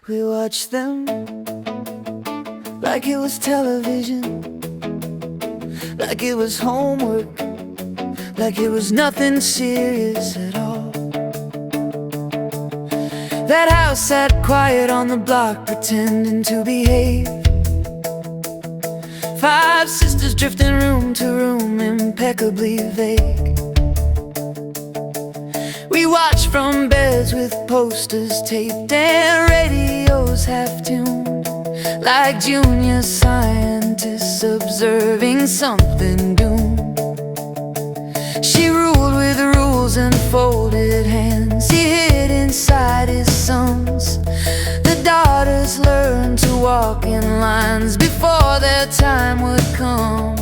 We watched them like it was television, like it was homework, like it was nothing serious at all. That house sat quiet on the block, pretending to behave. 5 sisters drifting room to room, impeccably vague. We watched from beds with posters taped and radios half-tuned, like junior scientists observing something doomed. She ruled with rules and folded hands. He hid inside his sons. The daughters learned to walk in lines before their time would come.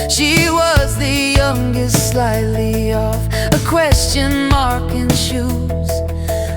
She was the youngest, slightly off, a question mark in shoes,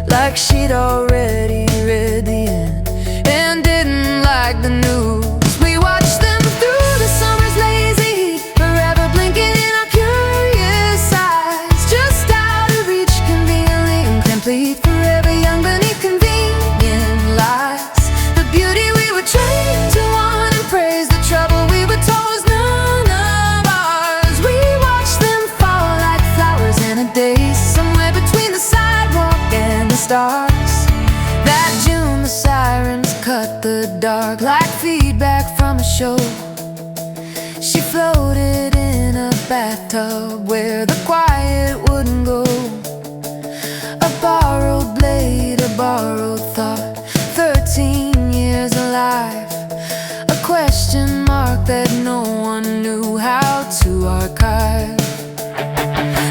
like she'd already read the end and didn't like the news. We watched them through the summer's lazy heat, forever blinking in our curious eyes, just out of reach, conveniently incomplete, forever young beneath convenient lies. The beauty we were trained to want and praise, the trouble we were told was none of ours. We watched them fall like flowers in a daze, somewhere between the sidewalk and the stars. That June the sirens cut the dark like feedback from a show. She floated in a bathtub where the quiet wouldn't go. A borrowed blade, a borrowed thought, 13 years alive, a question mark that no one knew how to archive.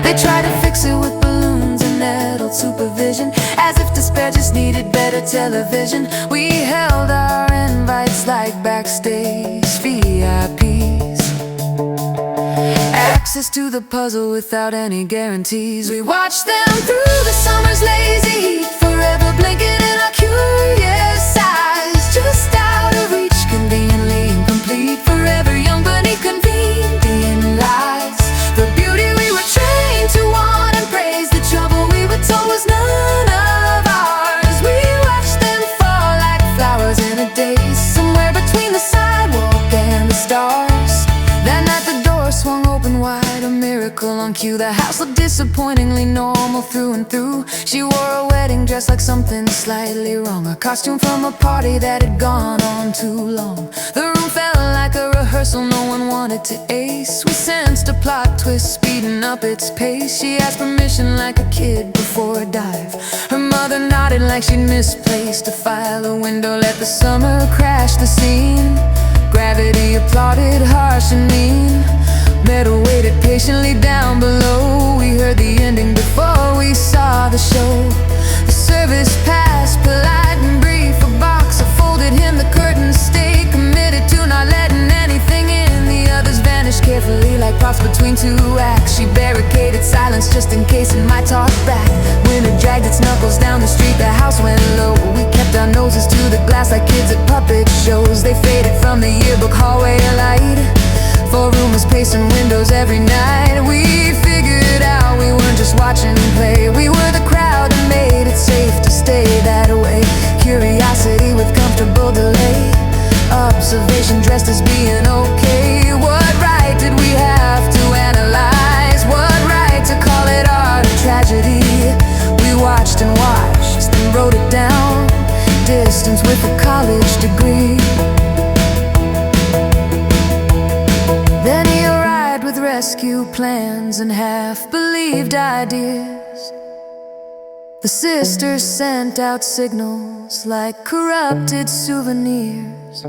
They tried to fix it with balloons and nettled supervision, as if despair just needed better television. We held our invites like backstage VIPs, access to the puzzle without any guarantees. We watched them through the summer's lazy heat, forever blinking in our curious eyes, just out of reach, conveniently incomplete, forever young beneath convenient lies. The beauty we were trained to want and praise, the trouble we were told was none of ours. We watched them fall like flowers in a daze, somewhere between the sidewalk and the stars. That night the door swung open wide, a miracle on cue. The house looked disappointingly normal through and through. She wore a wedding dress like something slightly wrong, a costume from a party that had gone on too long. The room felt like a rehearsal no one wanted to ace. We sensed a plot twist speeding up its pace. She asked permission like a kid before a dive. Her mother nodded like she'd misplaced a file. A window let the summer crash the scene. Gravity applauded, harsh and mean. Metal waited patiently down below. We heard the ending before we saw the show. The service passed, polite and brief. A boxer folded him, the curtains stayed committed to not letting anything in. The others vanished carefully like props between 2 acts. She barricaded silence just in case it might talk back. When it dragged its knuckles down the street, the house went low. We kept our noses to the glass like kids at puppet shows. They faded from the yearbook hallway light. 4 rumors pacing windows every night. We figured out we weren't just watching play. We were the crowd that made it safe to stay that way. Curiosity with comfortable delay, observation dressed as being okay. What right did we have to analyze? What right to call it art or tragedy? We watched and watched, then wrote it down. Distance with a college degree. Then he arrived with rescue plans and half-believed ideas. The sisters sent out signals like corrupted souvenirs.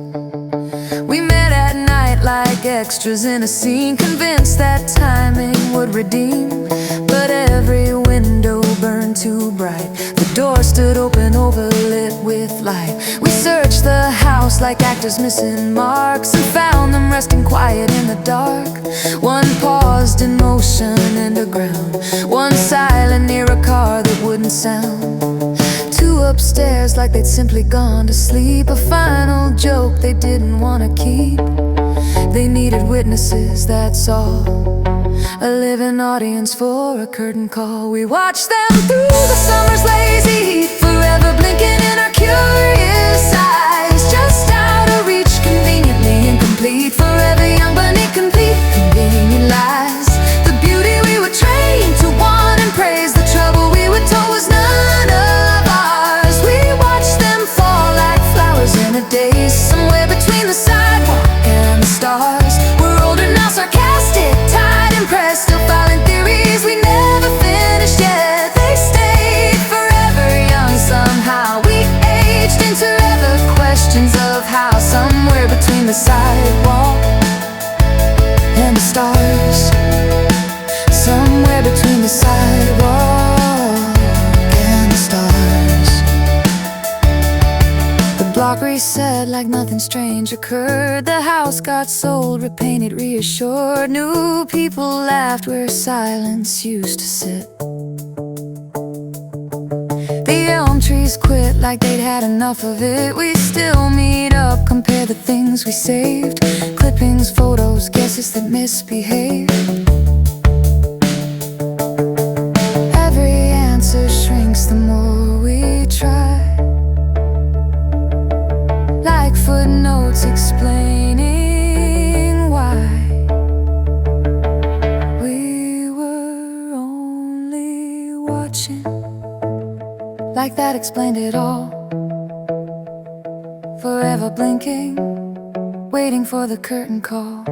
We met at night like extras in a scene, convinced that timing would redeem. But every window burned too bright. The door stood open, overlit with light. We searched the house like actors missing marks, and found them resting quiet in the dark. One paused in motion underground, one silent near a car that wouldn't sound. 2 upstairs like they'd simply gone to sleep, a final joke they didn't want to keep. They needed witnesses, that's all, a living audience for a curtain call. We watched them through the summer's lazy heat, forever blinking in our curious questions of how, somewhere between the sidewalk and the stars, somewhere between the sidewalk and the stars. The block reset like nothing strange occurred. The house got sold, repainted, reassured. New people laughed where silence used to sit. The elm trees quit like they'd had enough of it. We still meet up, compare the things we saved. Clippings, photos, guesses that misbehaved. Every answer shrinks the more we try, like footnotes explaining why we were only watching. Like that explained it all. Forever blinking, waiting for the curtain call.